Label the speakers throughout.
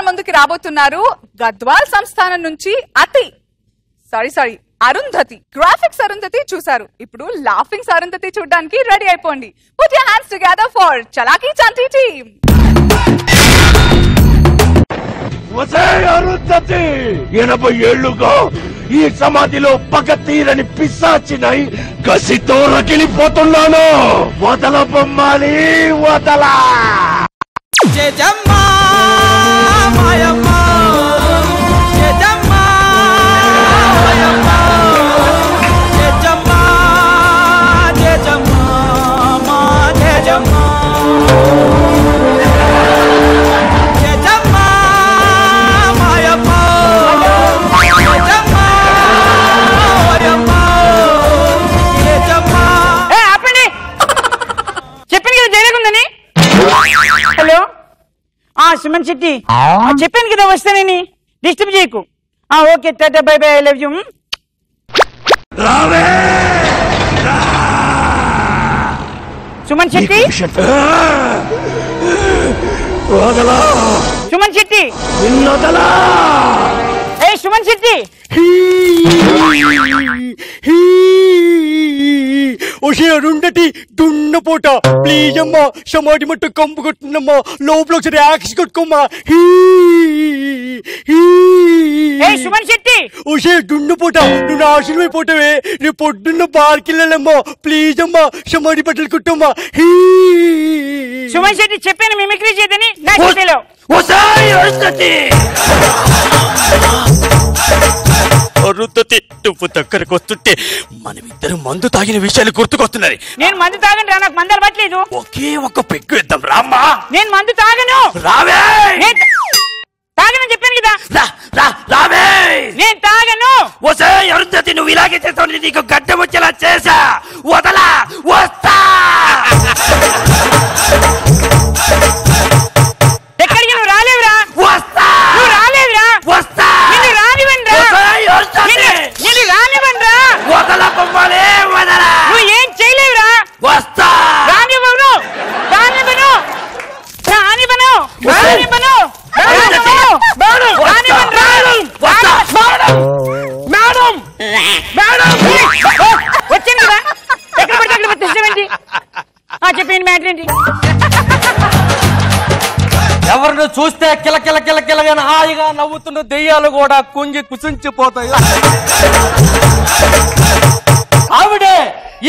Speaker 1: ముందుకి రాబోతున్నారు గద్వాల్ సంస్థానం నుంచి అరుంధతి. గ్రాఫిక్స్ అరుంధతి చూసారు, ఇప్పుడు లాఫింగ్స్ అరుంధతి చూడడానికి రెడీ అయిపోండి. Put your hands together for Chalaki Chanti team.
Speaker 2: Arundhati 80 ఏళ్లుగా ఈ సమాధిలో పగ తీరని పిశాచినై కసితో రగిలిపోతున్నాను. వదల బొమ్మాలి, వదల.
Speaker 3: హలో, సుమన్ శెట్టి, చెప్పాను కదా వస్తానని, డిస్టర్బ్ చేయకు. Okay, tata, bye bye, I love you. Suman Shetty, Suman Shetty, ఏ సుమన్ శెట్టి,
Speaker 4: ఒషే అరుంధతి దున్నపోట, ప్లీజ్ అమ్మా సమాధి మట్టు కంపు కొట్టినమ్మా, లోపల ఒకసారి యాక్స్ కొట్టుకోమ్మా.
Speaker 3: సుమన్ శెట్టి,
Speaker 4: ఒషే దున్నపోట, నువ్వు నాశనం అయిపోతావే, రేపు పొద్దున్న బార్కెళ్ళాలమ్మా, ప్లీజ్ అమ్మా సమాధి బట్టలు కుట్టమ్మా.
Speaker 3: సుమన్ శెట్టి చెప్పాను మిమిక్రీ చేయదని.
Speaker 4: అరుంధతి, నువ్వు దగ్గరకు వస్తుంటే మనమిద్దరు మందు తాగిన విషయాలు గుర్తుకొస్తున్నాయి.
Speaker 3: నేను మందు తాగను రా, నాకు మందు అలవాట్లేదు.
Speaker 4: ఒకే ఒక్క పెగ్గు ఇద్దాం రామ్మా.
Speaker 3: నేను మందు తాగను.
Speaker 4: రావే.
Speaker 3: తాగనని చెప్పాను కదా.
Speaker 4: రావే.
Speaker 3: నేను తాగను.
Speaker 4: వసే అరుంధతి, నువ్వు ఇలాగే చేస్తావు, నీకు గడ్డ వచ్చేలా చేసా. వదలా, వస్తా.
Speaker 3: ఎక్కడికి నువ్వు రాలేవురా.
Speaker 4: వస్తా.
Speaker 3: నువ్వు రాలేవురా.
Speaker 4: వస్తా.
Speaker 3: నిన్ను రానివ్వనురా. నిన్ను రానివ్వనురా.
Speaker 4: వదల బొమ్మలే, వదల.
Speaker 3: నువ్వు ఏం చేయలేవురా.
Speaker 4: వస్తా.
Speaker 3: రానివ్వను, రానివ్వను, రానివ్వను, రానివ్వను, వచ్చాను కదా, ఎక్కడ పడితే అక్కడ వచ్చేసావేంటి? చెప్పండి మ్యాటర్ ఏంటి?
Speaker 5: ఎవరిని చూస్తే కిల కిల కిల కిలగా హాయిగా నవ్వుతున్న దెయ్యాలు కూడా కుంగి కుసించిపోతాయి. ఆవిడే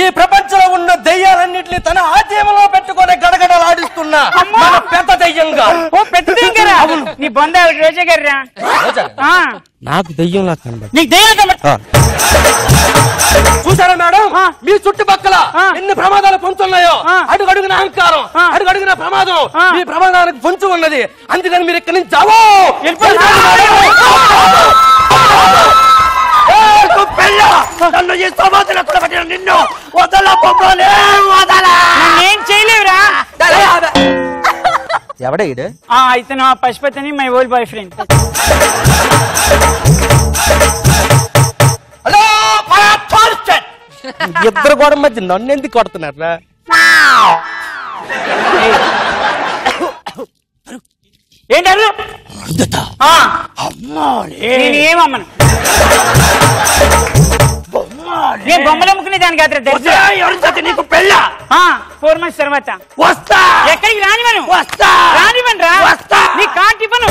Speaker 5: ఈ ప్రపంచంలో ఉన్న దెయ్యాలన్నింటినీ తన ఆధీనంలో పెట్టుకుని గడగడలాడిస్తున్నా మన పెద్ద దెయ్యంగా.
Speaker 3: పెద్ద దెయ్యంగా? నీ బొంద రోజా గారా?
Speaker 5: నాకు దెయ్యంలా కనబడి.
Speaker 3: నీకు దెయ్యం
Speaker 5: చూసారా మేడం, మీ చుట్టుపక్కల ఎన్ని ప్రమాదాలు పొంచున్నాయో. అడుగడుగున అహంకారం, అడుగడుగున ప్రమాదం. మీ ప్రమాదానికి పొంచు ఉన్నది, అందుకని మీరు ఇక్కడి నుంచి చావో.
Speaker 4: నన్ను ఈ సమాధిలో పట్టిన నిన్ను వదల బొమ్మలే, వదల.
Speaker 3: ఏం చేయలేవురా.
Speaker 5: ఎవడే ఇడు?
Speaker 3: ఇతను పశుపతి అని, మై ఓల్డ్ బాయ్ ఫ్రెండ్.
Speaker 5: ఇద్దరు కూడా మధ్య నన్ను ఎందుకు కొడుతున్నారా?
Speaker 3: ఏంటారు? నేనేమమ్మను, నేను బొమ్మలు అమ్ముకునే దానికి కాదు.
Speaker 4: నీకు పెళ్ళ
Speaker 3: 4 months తర్వాత
Speaker 4: వస్తా.
Speaker 3: ఎక్కడికి రానివను.
Speaker 4: వస్తా.
Speaker 3: రానివను రా.
Speaker 4: వస్తా.
Speaker 3: నీ కార్డు ఇవ్వను.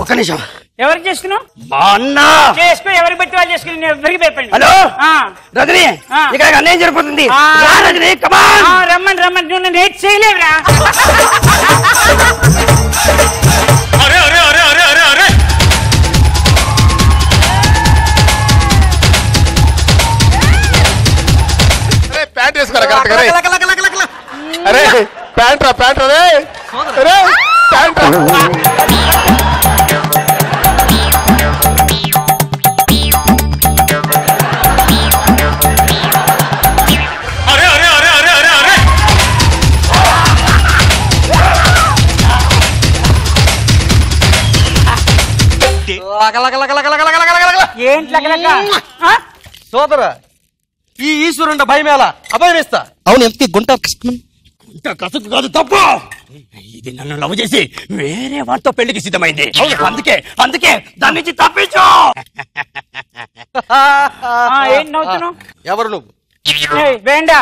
Speaker 4: ఒక నిమిషం.
Speaker 3: ఎవరికి చేసుకున్నావు?
Speaker 4: మా అన్న
Speaker 3: చేసుకో, ఎవరికి బట్టి వాళ్ళు చేసుకుని. నేను ఎవరికి భయపడి.
Speaker 4: హలో రజనీ, ఇక్కడ అన్యాయం జరుగుతుంది.
Speaker 3: రమ్మని రమ్మని. నువ్వు నన్ను ఏం చేయలేవురా.
Speaker 6: ప్యాంట్ వేసుకోరా కరెక్ట్ గా. అరే ప్యాంట్ రా, ప్యాంట్ రా, ప్యాంట్ రా.
Speaker 5: సోదర, ఈ ఈశ్వరుండ భయమేలా అభయమిస్తా.
Speaker 4: అవును, ఎంత గుంట కసుకు కాదు తప్పు.
Speaker 5: ఇది నన్ను లవ్ చేసి వేరే వాటితో పెళ్లికి సిద్ధమైంది. అందుకే దాని నుంచి తప్పించు.
Speaker 3: ఏం నవ్వుతున్నావు?
Speaker 5: ఎవరు నువ్వు?
Speaker 3: వేండా.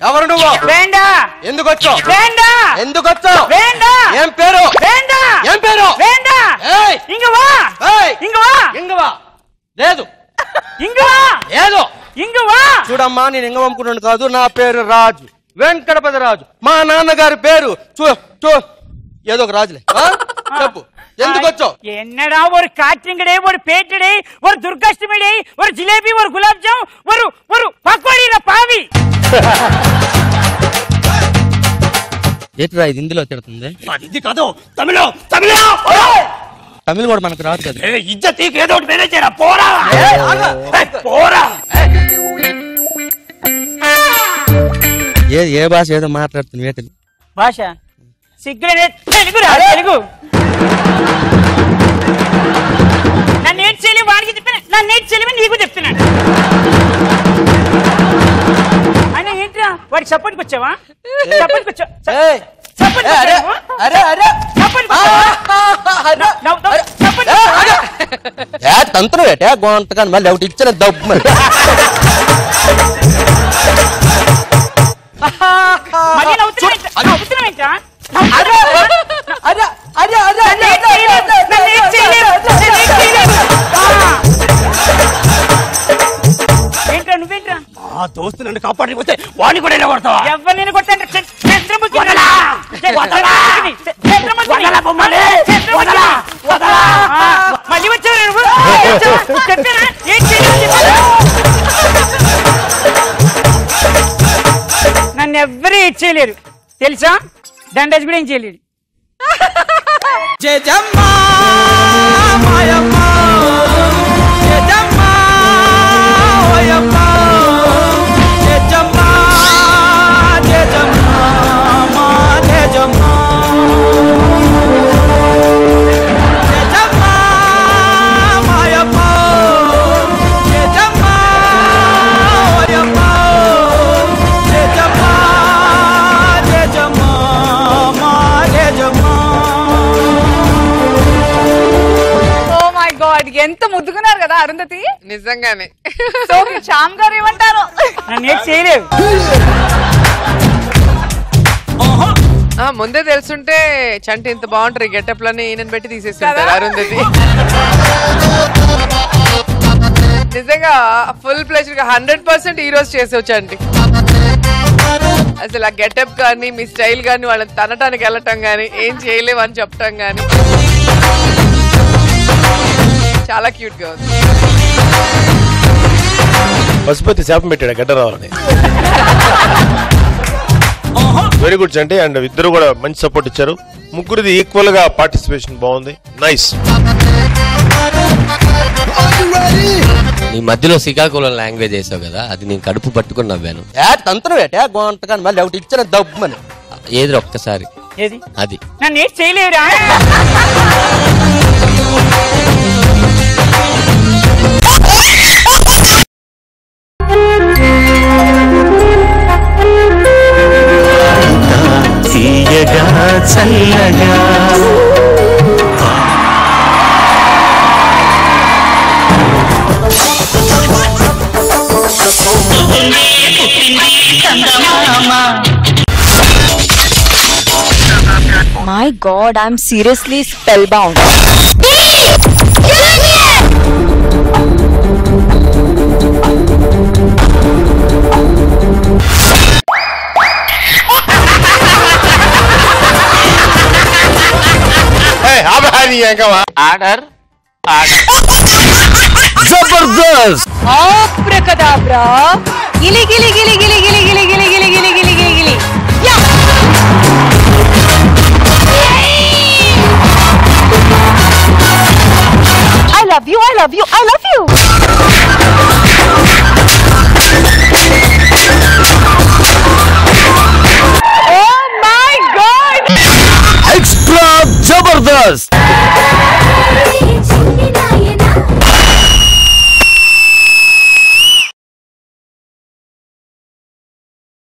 Speaker 5: ఎవరు నువ్వు?
Speaker 3: వేండా.
Speaker 5: ఎందుకు వచ్చావు?
Speaker 3: వేండా.
Speaker 5: ఎందుకు వచ్చావు?
Speaker 3: వేండా.
Speaker 5: ఏం పేరు?
Speaker 3: వేండా.
Speaker 5: ఏం పేరు?
Speaker 3: వేండా. ఇంగవా. ఇంగవా.
Speaker 5: ఇంగవా లేదు.
Speaker 3: ఇంగవా
Speaker 5: ఏదో
Speaker 3: ఇంగవా.
Speaker 5: చూడమ్మా, నేను ఇంగవమ్ముకున్నాను కాదు. నా పేరు రాజు, వెంకటపతి రాజు. మా నాన్నగారి పేరు ఏదో ఒక రాజులే. చెప్పు, ఎందుకు వచ్చావు?
Speaker 3: என்னடா ஒரு காற்றுங்கடே, ஒரு பேட்டடே, ஒரு துர்காஷ்டமிடே, ஒரு ஜிலேபி, ஒரு குலாப் ஜாம், ஒரு పకోడీల పావి.
Speaker 5: ఏట్రా ఇది హిందీలో తిడుతుంది? ఇది కాదు, తమిళ. తమిళ కూడా మనకు రాదు కదా. ఇజ్జత్ ఏదో ఒకటి మేనేజ్ చేయరా. పోరా. ఏ భాష ఏదో మాట్లాడుతుంది వేటది
Speaker 3: భాష సిగ్గులే. తెలుగు రా, తెలుగు. నన్ను ఏం చేయలేవు వాడికి చెప్పిన, నన్ను ఏం చేయలేవు నీకు చెప్తున్నాను. అయినా ఏంట్రా వాడికి సపోర్ట్కి వచ్చావా? సపోర్ట్కి వచ్చావు.
Speaker 5: తంత్రం ఏటే గోంటకాని మళ్ళీ ఒకటి ఇచ్చిన దబ్బు.
Speaker 3: ఏంట్రా నువ్వేంట్రా?
Speaker 5: ఆ దోస్తు నన్ను కాపాడిపోతే వాడిని కూడా కొడతావా?
Speaker 3: ఎవరు నేను కొట్టాను? మళ్ళీ వచ్చావు. నన్ను ఎవ్వరూ ఏం చేయలేరు తెలుసా? దండేజ్ కూడా ఏం చేయలేడు.
Speaker 1: ఎంత ముద్దుకున్నారు కదా అరుంధతి.
Speaker 7: నిజంగానే.
Speaker 1: సో శ్యామ్ గారు ఏమంటారు?
Speaker 3: నన్ను ఏం చేయలేవు.
Speaker 7: ముందే తెలుసుంటే చంటి ఇంత బాగుంటారు ఈ గెటప్ లని ఈయనని పెట్టి తీసేస్తుంటారు అరుంధతి. నిజంగా ఫుల్ ప్లెజర్ గా 100% ఈ రోజు చేసావు చంటి. అసలు ఆ గెటప్ కానీ మీ స్టైల్ కానీ వాళ్ళని తనటానికి వెళ్ళటం కానీ ఏం చేయలేవు అని చెప్పటం కానీ చాలా క్యూట్ గా ఉంది.
Speaker 6: పశుపతి శాపం పెట్టాడు గడ్డ రావాలని. Very good Chanti. అండ్ ఇద్దరు కూడా మంచి సపోర్ట్ ఇచ్చారు. ముగ్గురిది ఈక్వల్ గా పార్టిసిపేషన్ బాగుంది. నైస్.
Speaker 8: నీ మధ్యలో శ్రీకాకుళం లాంగ్వేజ్ వేసావు కదా, అది నేను కడుపు పట్టుకుని నవ్వాను.
Speaker 5: తంత్రం ఏటే గోంటకాని మళ్ళీ ఒకటి ఇచ్చిన దబ్బు.
Speaker 8: ఏది ఒక్కసారి
Speaker 3: ఏది?
Speaker 8: అది
Speaker 3: నన్ను ఏం చేయలేవురా.
Speaker 2: తీయగా చల్లగా
Speaker 9: My God, I'm seriously spellbound.
Speaker 8: Order
Speaker 2: Jabardasth.
Speaker 9: Abracadabra. Gili gili gili gili gili gili gili gili gili gili gili gili. Yeah. I love you. I love you. I love you.